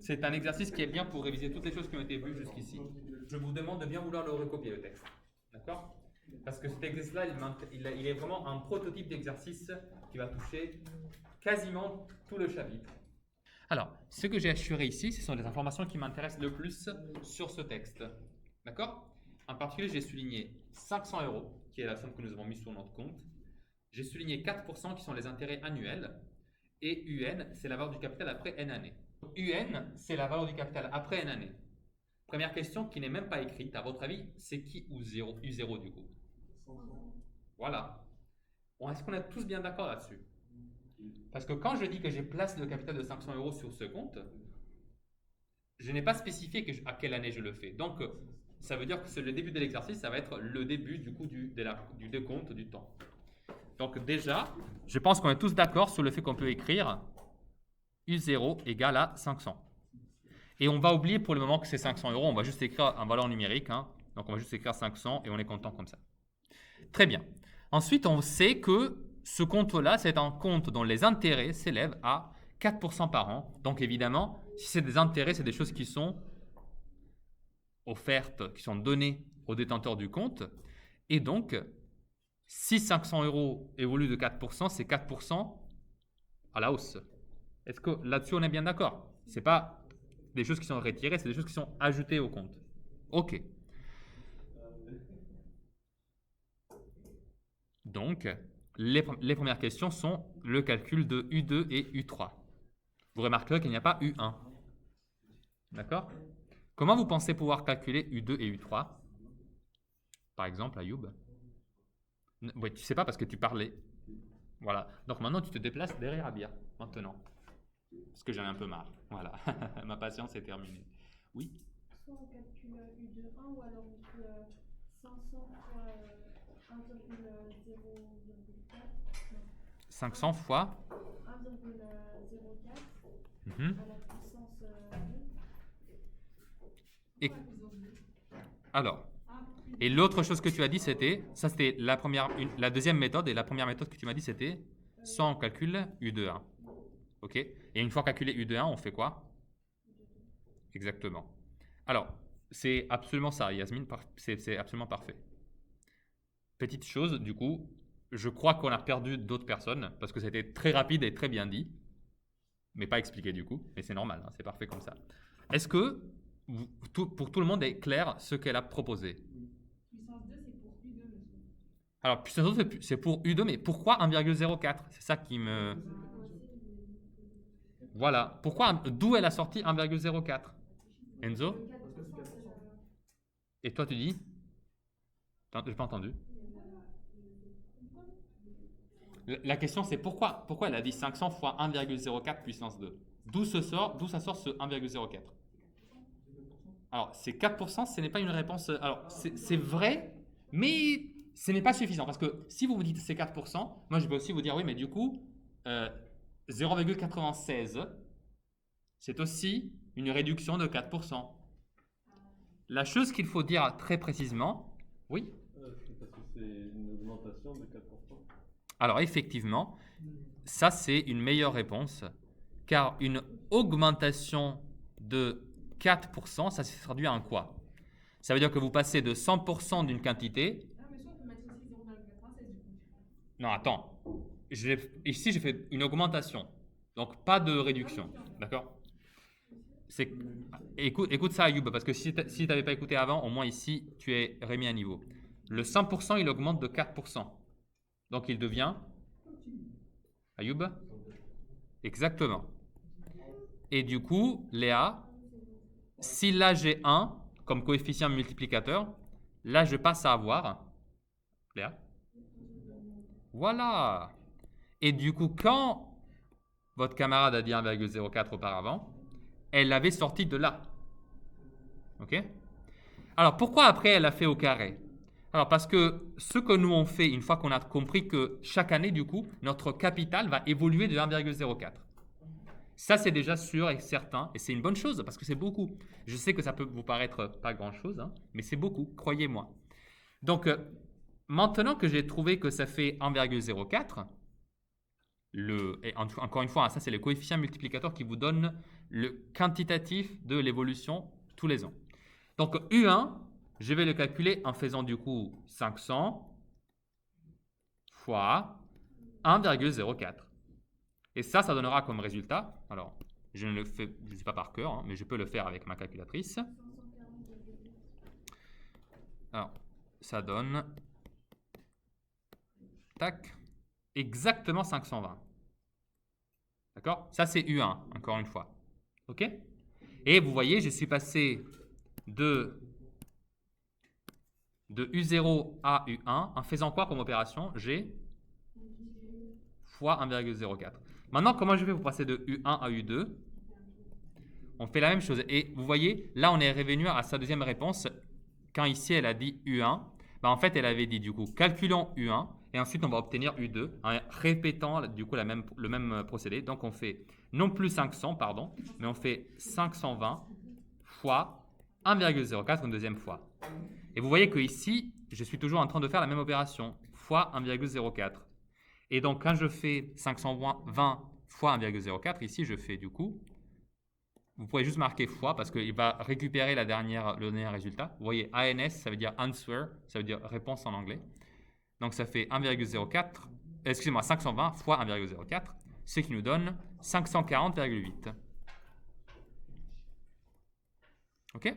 c'est un exercice qui est bien pour réviser toutes les choses qui ont été vues jusqu'ici. Je vous demande de bien vouloir le recopier, le texte. D'accord? Parce que cet exercice-là, il est vraiment un prototype d'exercice qui va toucher quasiment tout le chapitre. Alors, ce que j'ai assuré ici, ce sont les informations qui m'intéressent le plus sur ce texte. D'accord? En particulier, j'ai souligné 500 €, qui est la somme que nous avons mise sur notre compte. J'ai souligné 4% qui sont les intérêts annuels. Et UN, c'est la valeur du capital après N années. UN, c'est la valeur du capital après N années. Première question qui n'est même pas écrite. À votre avis, c'est qui U0 du coup? Voilà. Bon, est-ce qu'on est tous bien d'accord là-dessus? Parce que quand je dis que j'ai placé le capital de 500 € sur ce compte, je n'ai pas spécifié à quelle année je le fais. Donc, ça veut dire que le début de l'exercice, ça va être le début du coup du décompte du temps. Donc déjà, je pense qu'on est tous d'accord sur le fait qu'on peut écrire U0 égale à 500. Et on va oublier pour le moment que c'est 500 €, on va juste écrire en valeur numérique. Hein. Donc on va juste écrire 500 et on est content comme ça. Très bien. Ensuite, on sait que ce compte-là, c'est un compte dont les intérêts s'élèvent à 4% par an. Donc évidemment, si c'est des intérêts, c'est des choses qui sont offertes, qui sont données aux détenteurs du compte. Et donc, si 500 € évolue de 4%, c'est 4% à la hausse. Est-ce que là-dessus, on est bien d'accord? Ce n'est pas des choses qui sont retirées, c'est des choses qui sont ajoutées au compte. OK. Donc, les premières questions sont le calcul de U2 et U3. Vous remarquerez qu'il n'y a pas U1. D'accord? Comment vous pensez pouvoir calculer U2 et U3? Par exemple, Ayoub? Oui, tu ne sais pas parce que tu parlais. Voilà. Donc maintenant, tu te déplaces derrière Abia. Maintenant. Parce que j'en ai un peu marre. Voilà. Ma patience est terminée. Oui? Soit on calcule U2 1 ou alors on fait 500 fois 1,04. 500 fois 1,04 Mhm. à la puissance 2. Et alors, et l'autre chose que tu as dit, c'était, ça c'était la deuxième méthode, et la première méthode que tu m'as dit, c'était soit on calcule U2-1. OK? Et une fois calculé U2-1, on fait quoi? Exactement. Alors, c'est absolument ça, Yasmine, c'est absolument parfait. Petite chose, du coup, je crois qu'on a perdu d'autres personnes, parce que c'était très rapide et très bien dit, mais pas expliqué du coup, mais c'est normal, hein, c'est parfait comme ça. Est-ce que pour tout le monde est clair ce qu'elle a proposé? Puissance 2, c'est pour U2, monsieur. Alors, puissance 2, c'est pour U2, mais pourquoi 1,04? C'est ça qui me... Voilà. D'où elle a sorti 1,04? Enzo? Et toi, tu dis? Je n'ai pas entendu. La question, c'est pourquoi elle a dit 500 fois 1,04 puissance 2? D'où ça sort ce 1,04? Alors, c'est 4%, ce n'est pas une réponse... Alors, c'est vrai, mais ce n'est pas suffisant. Parce que si vous vous dites c'est 4%, moi, je peux aussi vous dire, oui, mais du coup, 0,96, c'est aussi une réduction de 4%. La chose qu'il faut dire très précisément, oui? C'est parce que c'est une augmentation de 4%. Alors, effectivement, ça, c'est une meilleure réponse, car une augmentation de 4%, ça se traduit en quoi? Ça veut dire que vous passez de 100% d'une quantité... Ah, mais ça, on peut mettre aussi 0,96 du coup. Non, attends. Ici, j'ai fait une augmentation, donc pas de réduction, d'accord? Écoute ça, Ayoub, parce que si tu n'avais pas écouté avant, au moins ici, tu es remis à niveau. Le 100%, il augmente de 4%. Donc, il devient... Ayoub? Exactement. Et du coup, Léa, si là j'ai 1 comme coefficient multiplicateur, là je passe à avoir... Léa? Voilà. Et du coup, quand votre camarade a dit 1,04 auparavant, elle l'avait sorti de là. OK? Alors, pourquoi après elle a fait au carré? Alors, parce que ce que nous on fait, une fois qu'on a compris que chaque année, du coup, notre capital va évoluer de 1,04. Ça, c'est déjà sûr et certain, et c'est une bonne chose, parce que c'est beaucoup. Je sais que ça peut vous paraître pas grand-chose, hein, mais c'est beaucoup, croyez-moi. Donc, maintenant que j'ai trouvé que ça fait 1,04, et encore une fois, ça c'est le coefficient multiplicateur qui vous donne le quantitatif de l'évolution tous les ans. Donc U1, je vais le calculer en faisant du coup 500 fois 1,04. Et ça donnera comme résultat, alors je ne le fais, je ne sais pas par cœur, hein, mais je peux le faire avec ma calculatrice. Alors, ça donne, tac, exactement 520. D'accord? Ça, c'est U1, encore une fois. OK? Et vous voyez, je suis passé de U0 à U1 en faisant quoi comme opération? G fois 1,04. Maintenant, comment je fais pour passer de U1 à U2? On fait la même chose. Et vous voyez, là, on est revenu à sa deuxième réponse. Quand ici, elle a dit U1, ben, en fait, elle avait dit du coup, calculons U1 et ensuite, on va obtenir U2 en répétant du coup le même procédé. Donc, on fait non plus 500, pardon, mais on fait 520 fois 1,04 une deuxième fois. Et vous voyez que ici, je suis toujours en train de faire la même opération, fois 1,04. Et donc, quand je fais 520 fois 1,04, ici, je fais du coup, vous pouvez juste marquer fois parce qu'il va récupérer le dernier résultat. Vous voyez, ANS, ça veut dire answer, ça veut dire réponse en anglais. Donc, ça fait 520 fois 1,04, ce qui nous donne 540,8. OK?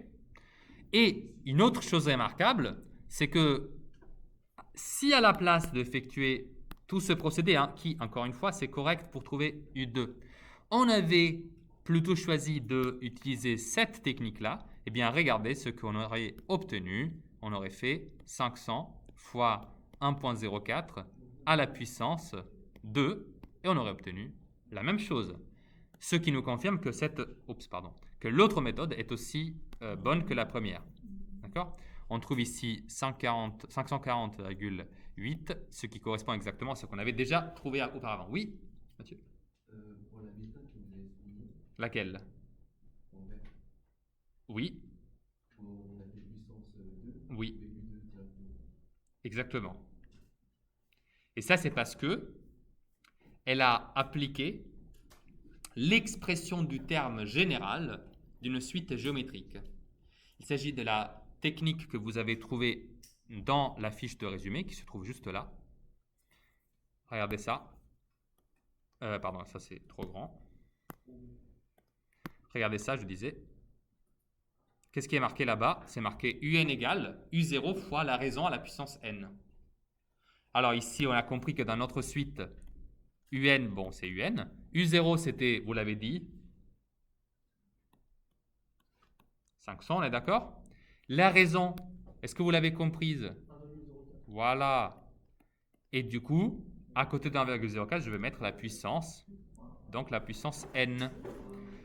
Et une autre chose remarquable, c'est que si à la place d'effectuer tout ce procédé, hein, qui, encore une fois, c'est correct pour trouver U2, on avait plutôt choisi d'utiliser cette technique-là, eh bien, regardez ce qu'on aurait obtenu. On aurait fait 500 fois 1,04 à la puissance 2 et on aurait obtenu la même chose. Ce qui nous confirme que que l'autre méthode est aussi bonne que la première. D'accord? On trouve ici 540,8, ce qui correspond exactement à ce qu'on avait déjà trouvé auparavant. Oui, Mathieu? Pour la méthode que vous avez soulignée, laquelle? en vert, Oui, on a fait puissance 2, oui, et U2 directement. exactement. Et ça, c'est parce que elle a appliqué l'expression du terme général d'une suite géométrique. Il s'agit de la technique que vous avez trouvée dans la fiche de résumé qui se trouve juste là. Regardez ça. Pardon, ça c'est trop grand. Regardez ça, je disais. Qu'est-ce qui est marqué là-bas? C'est marqué UN égale U0 fois la raison à la puissance n. Alors ici, on a compris que dans notre suite, UN, bon, c'est UN. U0, c'était, vous l'avez dit, 500, on est d'accord? La raison, est-ce que vous l'avez comprise? Voilà. Et du coup, à côté de 1,04, je vais mettre la puissance, donc la puissance n.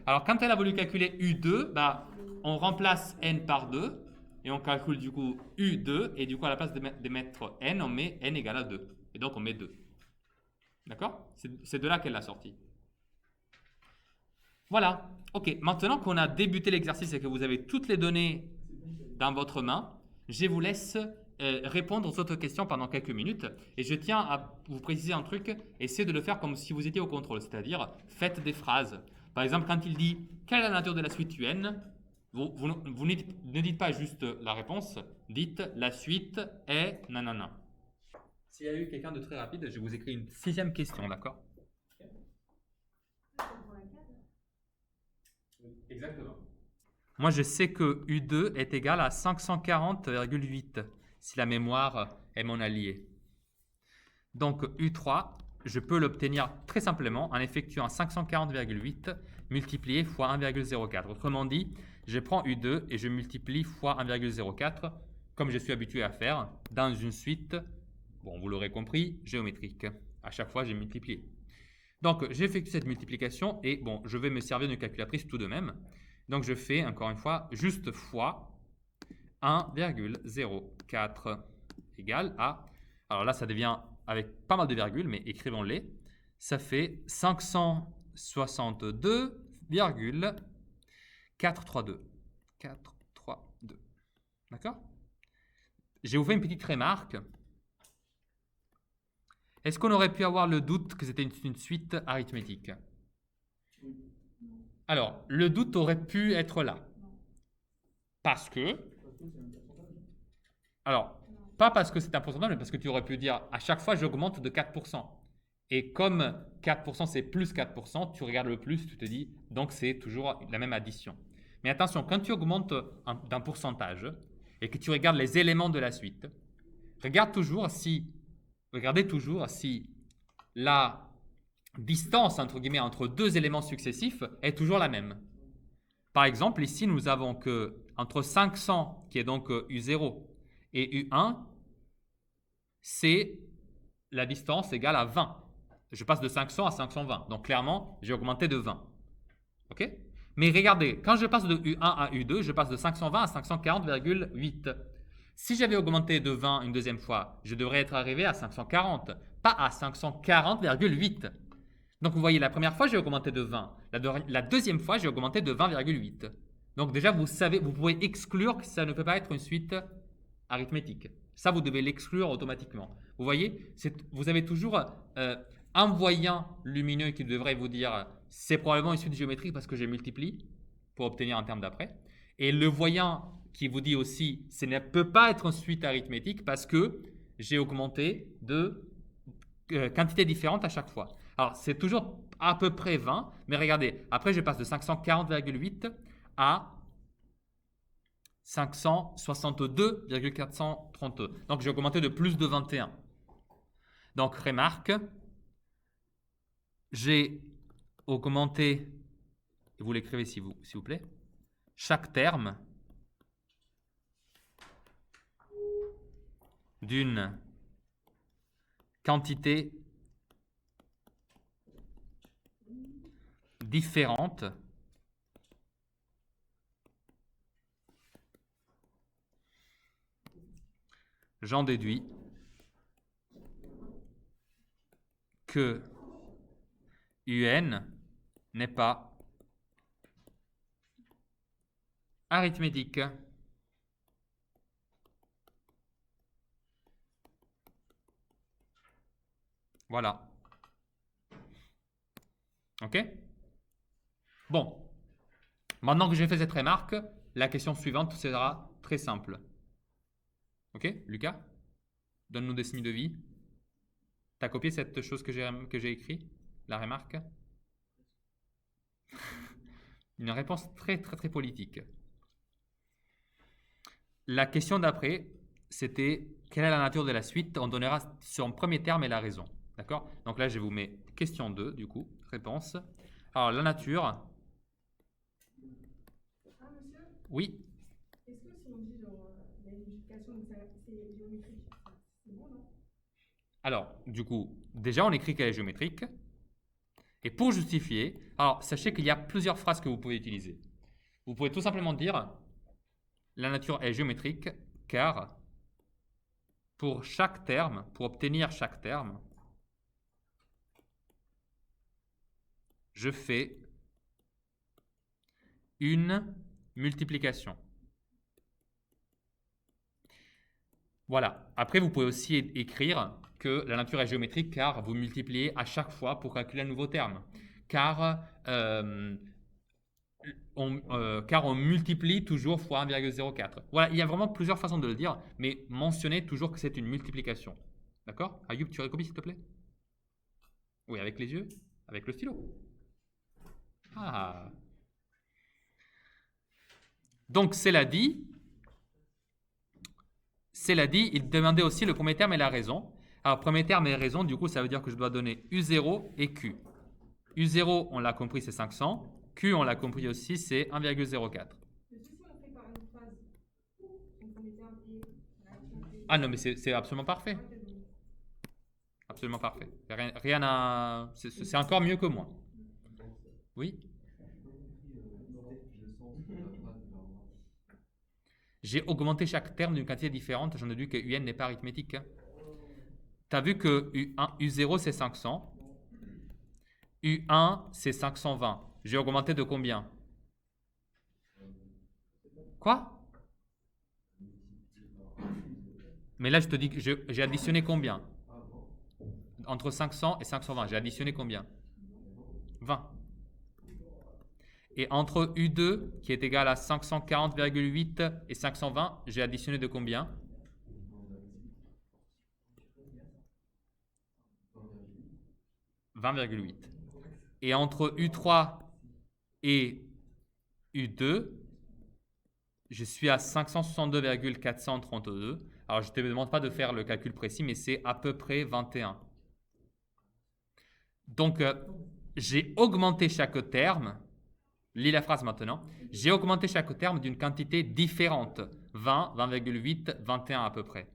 Alors, quand elle a voulu calculer U2, bah, on remplace n par 2 et on calcule du coup U2 et du coup, à la place de mettre n, on met n égale à 2. Et donc, on met 2. D'accord? C'est de là qu'elle l'a sorti. Voilà. OK. Maintenant qu'on a débuté l'exercice et que vous avez toutes les données dans votre main, je vous laisse répondre aux autres questions pendant quelques minutes. Et je tiens à vous préciser un truc. Essayez de le faire comme si vous étiez au contrôle. C'est-à-dire, faites des phrases. Par exemple, quand il dit « Quelle est la nature de la suite UN ?» vous ne dites pas juste la réponse. Dites « La suite est nanana ». S'il y a eu quelqu'un de très rapide, je vous écris une 6e question, d'accord? Exactement. Moi, je sais que U2 est égal à 540,8, si la mémoire est mon allié. Donc, U3, je peux l'obtenir très simplement en effectuant 540,8 multiplié fois 1,04. Autrement dit, je prends U2 et je multiplie fois 1,04, comme je suis habitué à faire, dans une suite, bon, vous l'aurez compris, géométrique. À chaque fois, j'ai multiplié. Donc, j'effectue cette multiplication et bon, je vais me servir d'une calculatrice tout de même. Donc, je fais, encore une fois, juste fois 1,04 égale à... Alors là, ça devient avec pas mal de virgules, mais écrivons-les. Ça fait 562,432. 432. D'accord? Je vous fais une petite remarque. Est-ce qu'on aurait pu avoir le doute que c'était une suite arithmétique? Alors, le doute aurait pu être là. Parce que... Alors, pas parce que c'est un pourcentage, mais parce que tu aurais pu dire à chaque fois j'augmente de 4%. Et comme 4% c'est plus 4%, tu regardes le plus, tu te dis donc c'est toujours la même addition. Mais attention, quand tu augmentes d'un pourcentage et que tu regardes les éléments de la suite, regardez toujours si la distance entre guillemets entre deux éléments successifs est toujours la même. Par exemple, ici nous avons que entre 500 qui est donc U0 et U1, c'est la distance égale à 20. Je passe de 500 à 520. Donc clairement, j'ai augmenté de 20. OK? Mais regardez, quand je passe de U1 à U2, je passe de 520 à 540,8. Si j'avais augmenté de 20 une deuxième fois, je devrais être arrivé à 540, pas à 540,8. Donc vous voyez, la première fois, j'ai augmenté de 20. La deuxième fois, j'ai augmenté de 20,8. Donc déjà, vous savez, vous pouvez exclure que ça ne peut pas être une suite arithmétique. Ça, vous devez l'exclure automatiquement. Vous voyez, vous avez toujours un voyant lumineux qui devrait vous dire c'est probablement une suite géométrique parce que j'ai multiplié pour obtenir un terme d'après. Et le voyant qui vous dit aussi ça ne peut pas être une suite arithmétique parce que j'ai augmenté de quantités différentes à chaque fois. Alors, c'est toujours à peu près 20, mais regardez, après je passe de 540,8 à 562,432. Donc, j'ai augmenté de plus de 21. Donc, remarque, j'ai augmenté, vous l'écrivez s'il vous plaît, chaque terme d'une quantité différente j'en déduis que UN n'est pas arithmétique. Voilà. OK? Bon. Maintenant que j'ai fait cette remarque, la question suivante sera très simple. OK, Lucas? Donne-nous des signes de vie. T'as copié cette chose que j'ai écrit? La remarque? Une réponse très, très, très politique. La question d'après, c'était quelle est la nature de la suite? On donnera son premier terme et la raison. D'accord? Donc là, je vous mets question 2, du coup, réponse. Alors, la nature. Ah, monsieur, Oui. est-ce que si on dit genre la multiplication, c'est géométrique, c'est bon, non? Alors, du coup, déjà, on écrit qu'elle est géométrique. Et pour justifier, alors, sachez qu'il y a plusieurs phrases que vous pouvez utiliser. Vous pouvez tout simplement dire la nature est géométrique car pour chaque terme, pour obtenir chaque terme, je fais une multiplication. Voilà. Après, vous pouvez aussi écrire que la nature est géométrique car vous multipliez à chaque fois pour calculer un nouveau terme. Car on multiplie toujours fois 1,04. Voilà, il y a vraiment plusieurs façons de le dire, mais mentionnez toujours que c'est une multiplication. D'accord? Ayoub, tu recopies s'il te plaît? Oui, avec les yeux? Avec le stylo? Ah. Donc, cela dit, il demandait aussi le premier terme et la raison. Alors, premier terme et raison, du coup, ça veut dire que je dois donner U0 et Q. U0, on l'a compris, c'est 500. Q, on l'a compris aussi, c'est 1,04. Mais si on fait par une phrase, son premier terme et la quantité. Ah non, mais c'est absolument parfait. Absolument parfait. Rien à... C'est encore mieux que moi. Oui? J'ai augmenté chaque terme d'une quantité différente. J'en ai déduit que UN n'est pas arithmétique. Tu as vu que U0 c'est 500. U1 c'est 520. J'ai augmenté de combien? Quoi? Mais là je te dis que j'ai additionné combien? Entre 500 et 520. J'ai additionné combien? 20. Et entre U2, qui est égal à 540,8 et 520, j'ai additionné de combien? 20,8. Et entre U3 et U2, je suis à 562,432. Alors, je ne te demande pas de faire le calcul précis, mais c'est à peu près 21. Donc, j'ai augmenté chaque terme. Lis la phrase maintenant. J'ai augmenté chaque terme d'une quantité différente. 20, 20,8, 21 à peu près.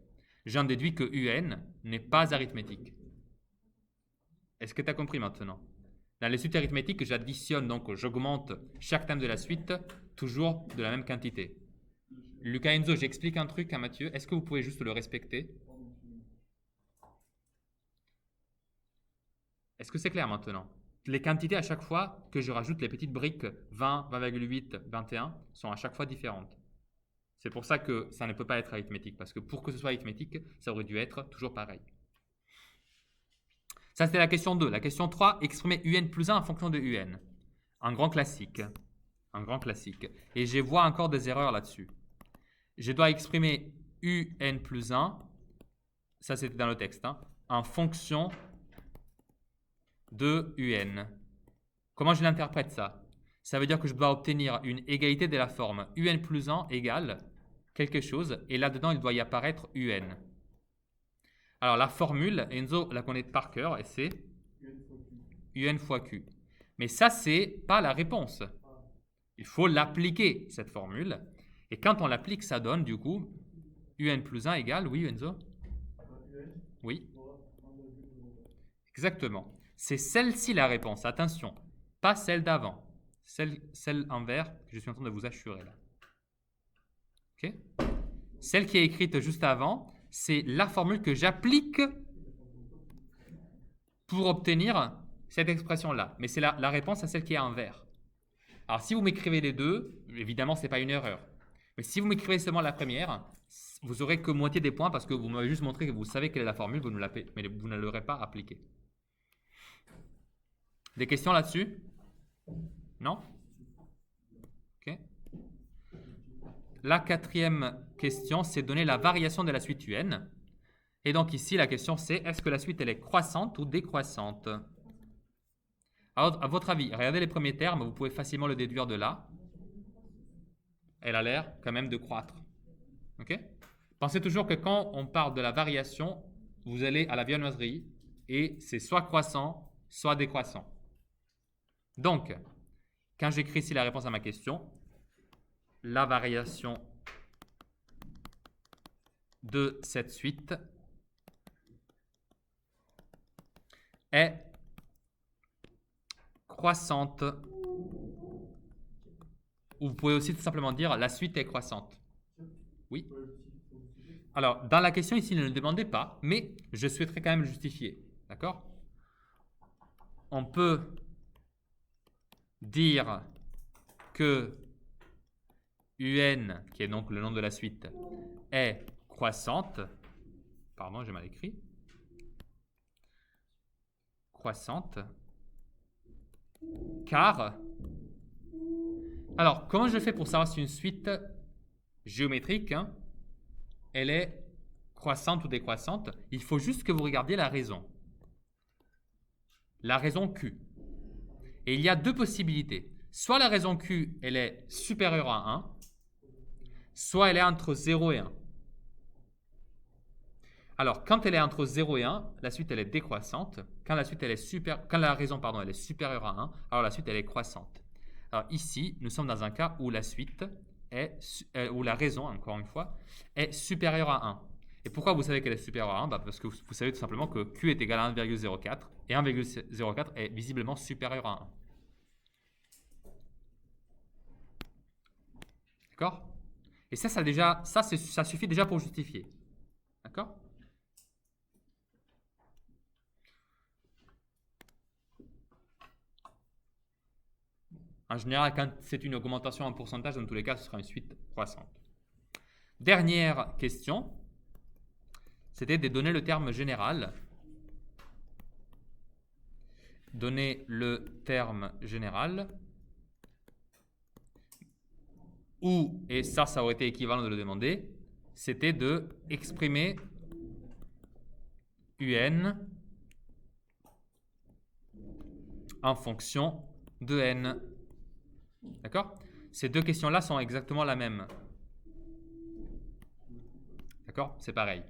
J'en déduis que UN n'est pas arithmétique. Est-ce que tu as compris maintenant? Dans les suites arithmétiques, j'additionne, donc j'augmente chaque terme de la suite, toujours de la même quantité. Lucas Enzo, j'explique un truc à Mathieu. Est-ce que vous pouvez juste le respecter? Est-ce que c'est clair maintenant? Les quantités à chaque fois que je rajoute les petites briques 20, 20,8, 21 sont à chaque fois différentes. C'est pour ça que ça ne peut pas être arithmétique, parce que pour que ce soit arithmétique, ça aurait dû être toujours pareil. Ça, c'était la question 2. La question 3, exprimer UN plus 1 en fonction de UN. Un grand classique. Un grand classique. Et je vois encore des erreurs là-dessus. Je dois exprimer UN plus 1, ça c'était dans le texte, hein, en fonction de UN. Comment je l'interprète ça? Ça veut dire que je dois obtenir une égalité de la forme UN plus 1 égale quelque chose, et là-dedans, il doit y apparaître UN. Alors, la formule, Enzo la connaît par cœur, et c'est UN fois Q. Mais ça, c'est pas la réponse. Il faut l'appliquer, cette formule. Et quand on l'applique, ça donne, du coup, UN plus 1 égale, oui, Enzo? Oui. Exactement. C'est celle-ci la réponse, attention. Pas celle d'avant. Celle en vert que je suis en train de vous assurer là. Ok? Celle qui est écrite juste avant, c'est la formule que j'applique pour obtenir cette expression-là. Mais c'est la réponse à celle qui est en vert. Alors, si vous m'écrivez les deux, évidemment, ce n'est pas une erreur. Mais si vous m'écrivez seulement la première, vous aurez que moitié des points parce que vous m'avez juste montré que vous savez quelle est la formule, mais vous ne l'aurez pas appliquée. Des questions là-dessus? Non? Ok. La quatrième question, c'est donner la variation de la suite UN. Et donc ici, la question c'est, est-ce que la suite elle est croissante ou décroissante? Alors, à votre avis, regardez les premiers termes, vous pouvez facilement le déduire de là. Elle a l'air quand même de croître. Ok? Pensez toujours que quand on parle de la variation, vous allez à la viennoiserie et c'est soit croissant, soit décroissant. Donc, quand j'écris ici la réponse à ma question, la variation de cette suite est croissante. Ou vous pouvez aussi tout simplement dire la suite est croissante. Oui. Alors, dans la question ici, ne le demandez pas, mais je souhaiterais quand même le justifier. D'accord? On peut dire que UN, qui est donc le nom de la suite, est croissante. Pardon, j'ai mal écrit. Croissante. Car... Alors, comment je fais pour savoir si une suite géométrique, hein, elle est croissante ou décroissante? Il faut juste que vous regardiez la raison. La raison Q. Et il y a deux possibilités. Soit la raison Q, elle est supérieure à 1, soit elle est entre 0 et 1. Alors, quand elle est entre 0 et 1, la suite elle est décroissante. Quand la raison elle est supérieure à 1, alors la suite elle est croissante. Alors ici, nous sommes dans un cas où la suite où la raison, encore une fois, est supérieure à 1. Et pourquoi vous savez qu'elle est supérieure à 1? Parce que vous savez tout simplement que Q est égal à 1,04 et 1,04 est visiblement supérieur à 1. D'accord? Et ça suffit déjà pour justifier. D'accord? En général, quand c'est une augmentation en pourcentage, dans tous les cas, ce sera une suite croissante. Dernière question, c'était de donner le terme général. Donner le terme général. ou, et ça aurait été équivalent de le demander, c'était de exprimer UN en fonction de n. D'accord? Ces deux questions-là sont exactement la même. D'accord? C'est pareil.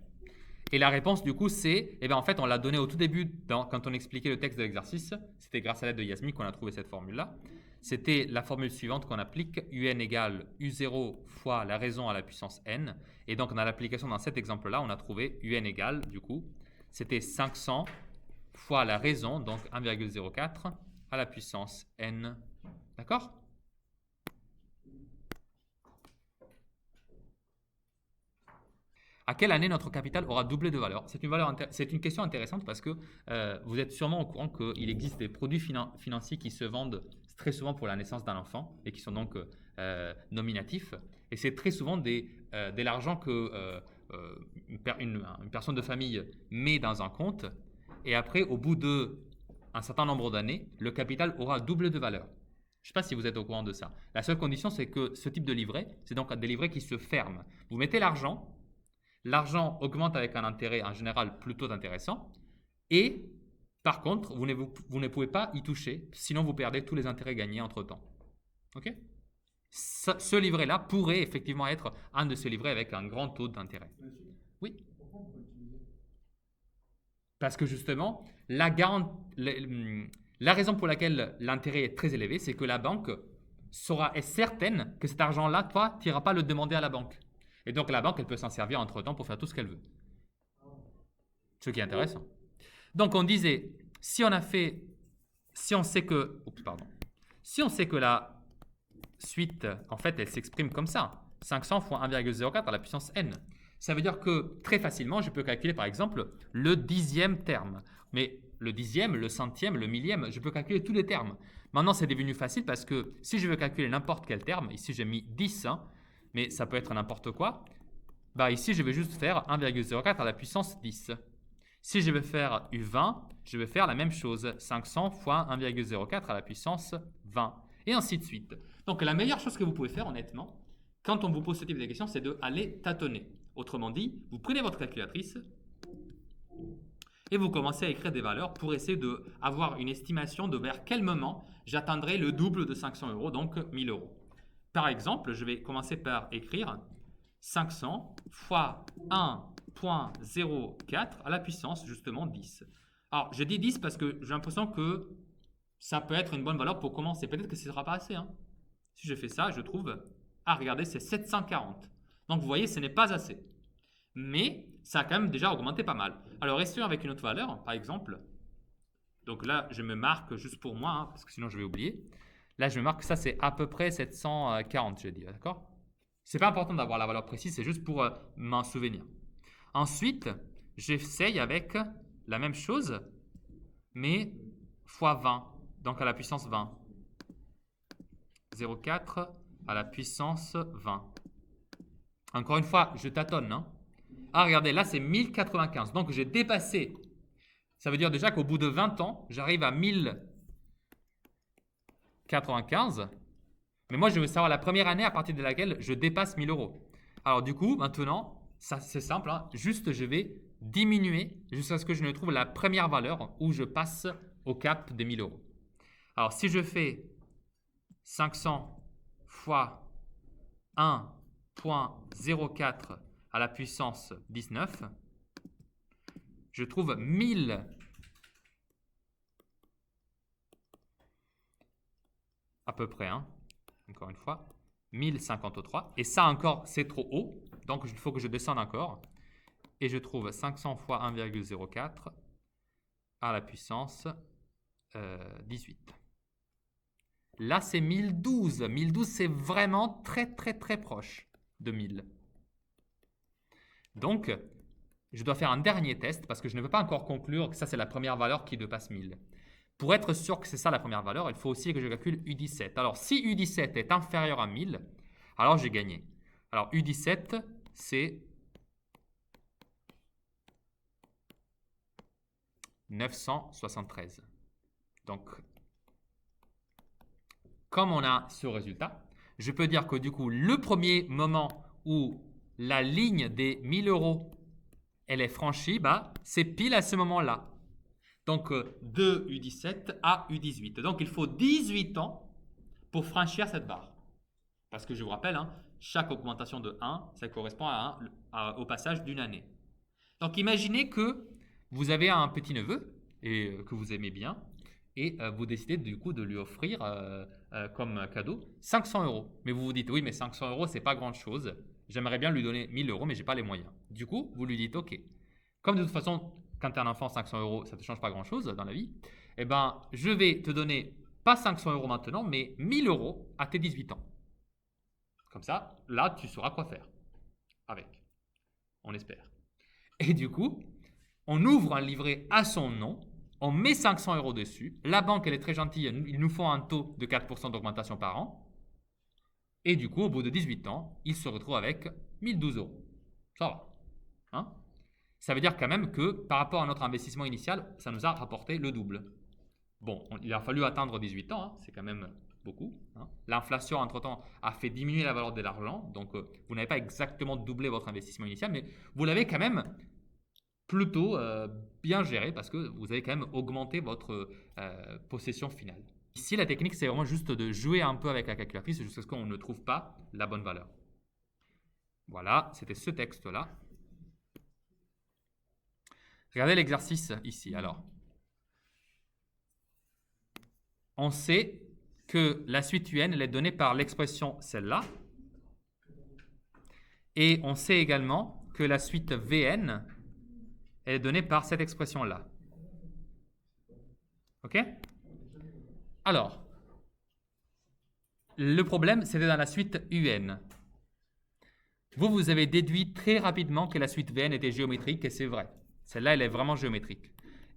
Et la réponse, du coup, c'est, eh bien, en fait, on l'a donné au tout début, quand on expliquait le texte de l'exercice. C'était grâce à l'aide de Yasmi qu'on a trouvé cette formule-là. C'était la formule suivante qu'on applique, un égale u0 fois la raison à la puissance n. Et donc, dans l'application, dans cet exemple-là, on a trouvé un égale, du coup, c'était 500 fois la raison, donc 1,04 à la puissance n. D'accord? À quelle année notre capital aura doublé de valeur? C'est une question intéressante parce que vous êtes sûrement au courant qu'il existe des produits financiers qui se vendent très souvent pour la naissance d'un enfant et qui sont donc nominatifs. Et c'est très souvent de l'argent que une personne de famille met dans un compte. Et après, au bout d'un certain nombre d'années, le capital aura doublé de valeur. Je ne sais pas si vous êtes au courant de ça. La seule condition, c'est que ce type de livret, c'est donc des livrets qui se ferment. Vous mettez l'argent. L'argent augmente avec un intérêt en général plutôt intéressant et par contre, vous ne pouvez pas y toucher, sinon vous perdez tous les intérêts gagnés entre-temps. Ok? Ce livret-là pourrait effectivement être un de ces livrets avec un grand taux d'intérêt. Oui? Parce que justement, la raison pour laquelle l'intérêt est très élevé, c'est que la banque est certaine que cet argent-là, toi, tu n'iras pas le demander à la banque. Et donc, la banque, elle peut s'en servir entre-temps pour faire tout ce qu'elle veut. Ce qui est intéressant. Donc, on disait, si on sait que la suite, en fait, elle s'exprime comme ça, 500 fois 1,04 à la puissance n. Ça veut dire que, très facilement, je peux calculer, par exemple, le dixième terme. Mais le dixième, le centième, le millième, je peux calculer tous les termes. Maintenant, c'est devenu facile parce que si je veux calculer n'importe quel terme, ici, j'ai mis 10, mais ça peut être n'importe quoi. Bah ici, je vais juste faire 1,04 à la puissance 10. Si je veux faire U20, je vais faire la même chose, 500 fois 1,04 à la puissance 20, et ainsi de suite. Donc la meilleure chose que vous pouvez faire, honnêtement, quand on vous pose ce type de questions, c'est d'aller tâtonner. Autrement dit, vous prenez votre calculatrice et vous commencez à écrire des valeurs pour essayer d'avoir une estimation de vers quel moment j'atteindrai le double de 500 €, donc 1000 €. Par exemple, je vais commencer par écrire 500 fois 1,04 à la puissance justement 10. Alors, je dis 10 parce que j'ai l'impression que ça peut être une bonne valeur pour commencer. Peut-être que ce ne sera pas assez. Si je fais ça, je trouve, regardez, c'est 740. Donc, vous voyez, ce n'est pas assez. Mais ça a quand même déjà augmenté pas mal. Alors, restons avec une autre valeur, par exemple. Donc là, je me marque juste pour moi, parce que sinon je vais oublier. Là, je me marque que ça, c'est à peu près 740, je dis, d'accord? C'est pas important d'avoir la valeur précise, c'est juste pour m'en souvenir. Ensuite, j'essaye avec la même chose, mais fois 20, donc à la puissance 20. 0,4 à la puissance 20. Encore une fois, je tâtonne. Regardez, là, c'est 1095. Donc, j'ai dépassé. Ça veut dire déjà qu'au bout de 20 ans, j'arrive à 1095. Mais moi, je veux savoir la première année à partir de laquelle je dépasse 1000 €. Alors du coup, maintenant, ça c'est simple. Juste, je vais diminuer jusqu'à ce que je ne trouve la première valeur où je passe au cap des 1000 €. Alors si je fais 500 fois 1,04 à la puissance 19, je trouve 1000 à peu près, encore une fois, 1053. Et ça encore, c'est trop haut. Donc, il faut que je descende encore. Et je trouve 500 fois 1,04 à la puissance 18. Là, c'est 1012. 1012, c'est vraiment très, très, très proche de 1000. Donc, je dois faire un dernier test parce que je ne veux pas encore conclure que ça, c'est la première valeur qui dépasse 1000. Pour être sûr que c'est ça la première valeur, il faut aussi que je calcule U17. Alors, si U17 est inférieur à 1000, alors j'ai gagné. Alors, U17, c'est 973. Donc, comme on a ce résultat, je peux dire que du coup, le premier moment où la ligne des 1000 euros, elle est franchie, bah, c'est pile à ce moment-là. Donc, de U17 à U18. Donc, il faut 18 ans pour franchir cette barre. Parce que je vous rappelle, hein, chaque augmentation de 1, ça correspond au passage d'une année. Donc, imaginez que vous avez un petit-neveu et que vous aimez bien et vous décidez du coup de lui offrir comme cadeau 500 euros. Mais vous vous dites, oui, mais 500 euros, c'est pas grand-chose. J'aimerais bien lui donner 1000 euros, mais je n'ai pas les moyens. Du coup, vous lui dites, OK, comme de toute façon, quand tu es un enfant, 500 euros, ça ne te change pas grand-chose dans la vie, eh ben, je vais te donner pas 500 euros maintenant, mais 1000 euros à tes 18 ans. Comme ça, là, tu sauras quoi faire avec. On espère. Et du coup, on ouvre un livret à son nom, on met 500 euros dessus. La banque, elle est très gentille, ils nous font un taux de 4% d'augmentation par an. Et du coup, au bout de 18 ans, il se retrouve avec 1012 euros. Ça va. Hein? Ça veut dire quand même que par rapport à notre investissement initial, ça nous a rapporté le double. Bon, il a fallu attendre 18 ans, hein, c'est quand même beaucoup. Hein. L'inflation, entre-temps, a fait diminuer la valeur de l'argent. Donc, vous n'avez pas exactement doublé votre investissement initial, mais vous l'avez quand même plutôt bien géré parce que vous avez quand même augmenté votre possession finale. Ici, la technique, c'est vraiment juste de jouer un peu avec la calculatrice jusqu'à ce qu'on ne trouve pas la bonne valeur. Voilà, c'était ce texte-là. Regardez l'exercice ici. Alors, on sait que la suite UN elle est donnée par l'expression celle-là. Et on sait également que la suite VN elle est donnée par cette expression-là. OK? Alors, le problème, c'était dans la suite UN. Vous avez déduit très rapidement que la suite VN était géométrique, et c'est vrai. Celle-là, elle est vraiment géométrique.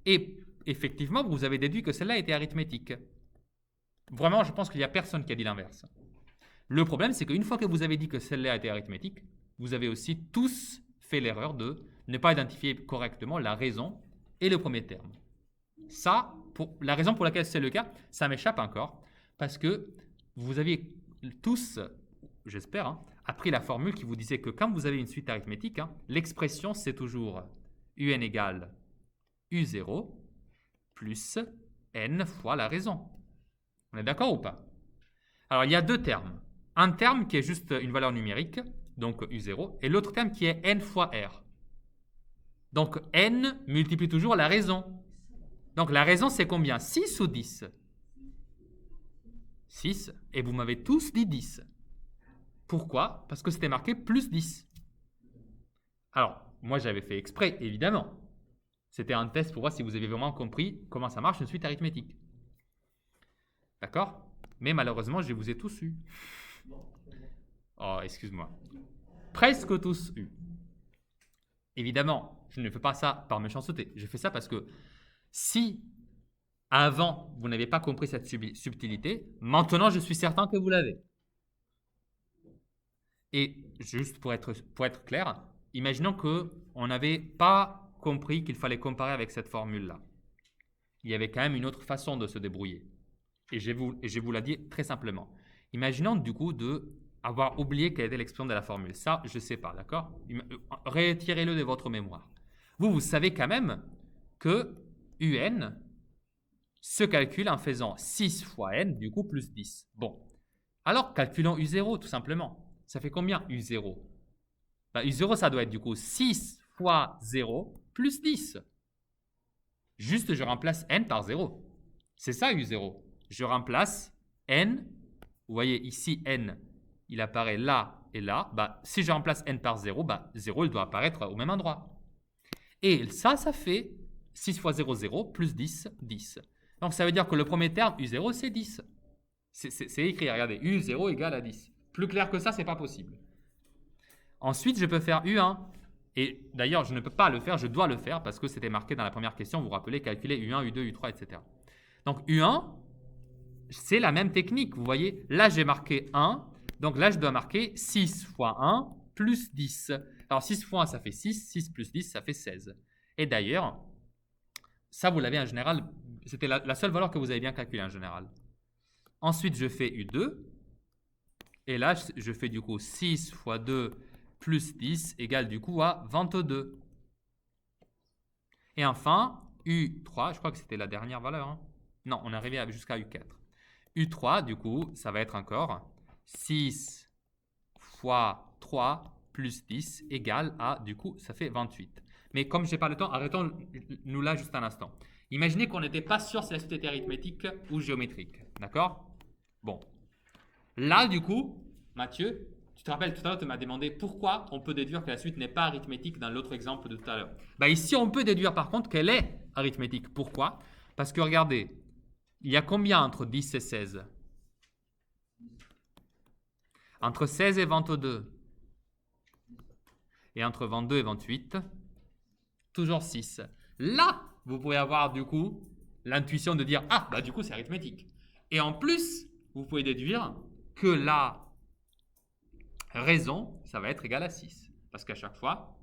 Et effectivement, vous avez déduit que celle-là était arithmétique. Vraiment, je pense qu'il n'y a personne qui a dit l'inverse. Le problème, c'est qu'une fois que vous avez dit que celle-là était arithmétique, vous avez aussi tous fait l'erreur de ne pas identifier correctement la raison et le premier terme. Ça, la raison pour laquelle c'est le cas, ça m'échappe encore, parce que vous aviez tous, j'espère, hein, appris la formule qui vous disait que quand vous avez une suite arithmétique, hein, l'expression c'est toujours UN égale U0 plus N fois la raison. On est d'accord ou pas? Alors, il y a deux termes. Un terme qui est juste une valeur numérique, donc U0, et l'autre terme qui est N fois R. Donc, N multiplie toujours la raison. Donc, la raison, c'est combien? 6 ou 10? 6. Et vous m'avez tous dit 10. Pourquoi? Parce que c'était marqué plus 10. Alors, moi, j'avais fait exprès, évidemment. C'était un test pour voir si vous avez vraiment compris comment ça marche une suite arithmétique. D'accord? Mais malheureusement, je vous ai tous eu. Oh, excuse-moi. Presque tous eu. Évidemment, je ne fais pas ça par méchanceté. Je fais ça parce que si avant, vous n'avez pas compris cette subtilité, maintenant, je suis certain que vous l'avez. Et juste pour être clair, imaginons qu'on n'avait pas compris qu'il fallait comparer avec cette formule-là. Il y avait quand même une autre façon de se débrouiller. Et je vous l'ai dit très simplement. Imaginons du coup avoir oublié quelle était l'expression de la formule. Ça, je ne sais pas, d'accord? Retirez-le de votre mémoire. Vous savez quand même que UN se calcule en faisant 6 fois N, du coup, plus 10. Bon, alors calculons U0 tout simplement. Ça fait combien U0? U0, ça doit être du coup 6 fois 0 plus 10. Juste, je remplace N par 0. C'est ça U0. Je remplace N, vous voyez ici N, il apparaît là et là. Si je remplace N par 0, 0 il doit apparaître au même endroit. Et ça fait 6 fois 0, 0, plus 10, 10. Donc ça veut dire que le premier terme, U0, c'est 10. C'est écrit, regardez, U0 égale à 10. Plus clair que ça, ce n'est pas possible. Ensuite, je peux faire U1. Et d'ailleurs, je ne peux pas le faire, je dois le faire parce que c'était marqué dans la première question. Vous vous rappelez, calculer U1, U2, U3, etc. Donc U1, c'est la même technique. Vous voyez, là, j'ai marqué 1. Donc là, je dois marquer 6 fois 1 plus 10. Alors 6 fois 1, ça fait 6. 6 plus 10, ça fait 16. Et d'ailleurs, ça, vous l'avez en général, c'était la seule valeur que vous avez bien calculée en général. Ensuite, je fais U2. Et là, je fais du coup 6 fois 2 plus 10 égale du coup à 22. Et enfin, U3, je crois que c'était la dernière valeur. Hein. Non, on est arrivé jusqu'à U4. U3, du coup, ça va être encore 6 fois 3 plus 10 égale à, du coup, ça fait 28. Mais comme je n'ai pas le temps, arrêtons-nous là juste un instant. Imaginez qu'on n'était pas sûr si la suite était arithmétique ou géométrique. D'accord? Bon. Là, du coup, Mathieu, tu te rappelles, tout à l'heure, tu m'as demandé pourquoi on peut déduire que la suite n'est pas arithmétique dans l'autre exemple de tout à l'heure. Bah, ici, on peut déduire par contre qu'elle est arithmétique. Pourquoi? Parce que regardez, il y a combien entre 10 et 16? Entre 16 et 22. Et entre 22 et 28, toujours 6. Là, vous pouvez avoir du coup l'intuition de dire « Ah, bah du coup, c'est arithmétique. » Et en plus, vous pouvez déduire que la raison, ça va être égal à 6. Parce qu'à chaque fois,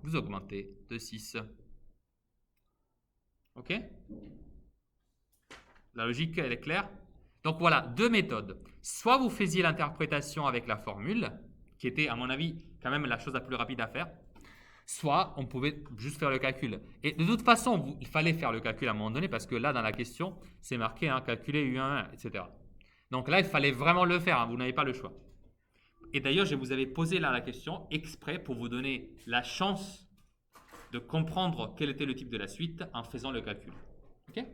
vous augmentez de 6. OK? La logique, elle est claire? Donc voilà, deux méthodes. Soit vous faisiez l'interprétation avec la formule, qui était, à mon avis, quand même la chose la plus rapide à faire, soit on pouvait juste faire le calcul. Et de toute façon, il fallait faire le calcul à un moment donné, parce que là, dans la question, c'est marqué hein, calculer U1, etc. Donc là, il fallait vraiment le faire, hein, vous n'avez pas le choix. Et d'ailleurs, je vous avais posé là la question exprès pour vous donner la chance de comprendre quel était le type de la suite en faisant le calcul. OK?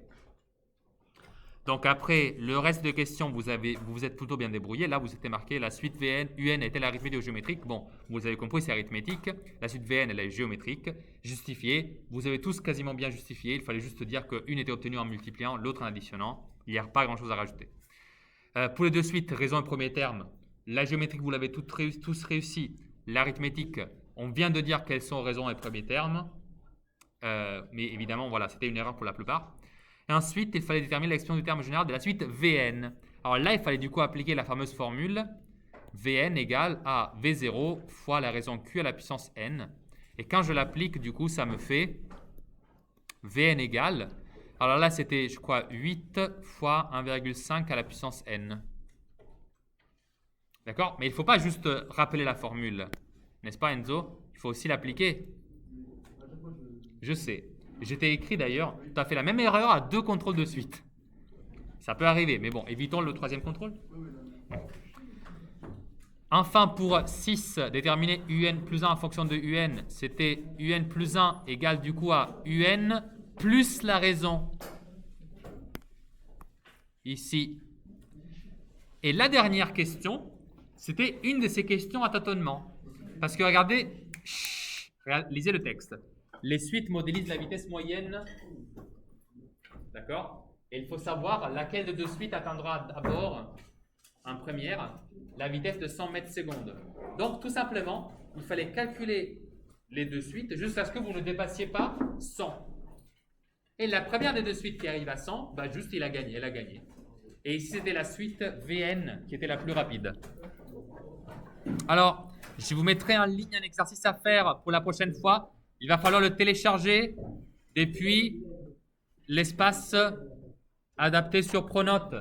Donc après, le reste des questions, vous vous êtes plutôt bien débrouillé. Là, vous étiez marqué la suite VN, UN est-elle arithmétique ou géométrique? Bon, vous avez compris, c'est arithmétique. La suite VN, elle est géométrique. Justifié. Vous avez tous quasiment bien justifié. Il fallait juste dire qu'une était obtenue en multipliant, l'autre en additionnant. Il n'y a pas grand-chose à rajouter. Pour les deux suites, raison et premier terme, la géométrique, vous l'avez tous réussi. L'arithmétique, on vient de dire quelles sont raison et premier terme. Mais évidemment, voilà, c'était une erreur pour la plupart. Et ensuite, il fallait déterminer l'expression du terme général de la suite Vn. Alors là, il fallait du coup appliquer la fameuse formule Vn égale à V0 fois la raison Q à la puissance n. Et quand je l'applique, du coup, ça me fait Vn égale, alors là, c'était, je crois, 8 fois 1,5 à la puissance n. D'accord? Mais il ne faut pas juste rappeler la formule. N'est-ce pas, Enzo? Il faut aussi l'appliquer. Je sais. J'étais écrit d'ailleurs, tu as fait la même erreur à 2 contrôles de suite. Ça peut arriver, mais bon, évitons le troisième contrôle. Enfin, pour 6, déterminer un plus 1 en fonction de un, c'était un plus 1 égale du coup à un plus la raison. Ici. Et la question, c'était une de ces questions à tâtonnement. Parce que regardez, lisez le texte. Les suites modélisent la vitesse moyenne. D'accord? Et il faut savoir laquelle de deux suites atteindra d'abord, en première, la vitesse de 100 mètres secondes. Donc, tout simplement, il fallait calculer les deux suites jusqu'à ce que vous ne dépassiez pas 100. Et la première des deux suites qui arrive à 100, bah juste, elle a gagné. Et ici, c'était la suite Vn qui était la plus rapide. Alors, je vous mettrai en ligne un exercice à faire pour la prochaine fois. Il va falloir le télécharger depuis l'espace adapté sur Pronote.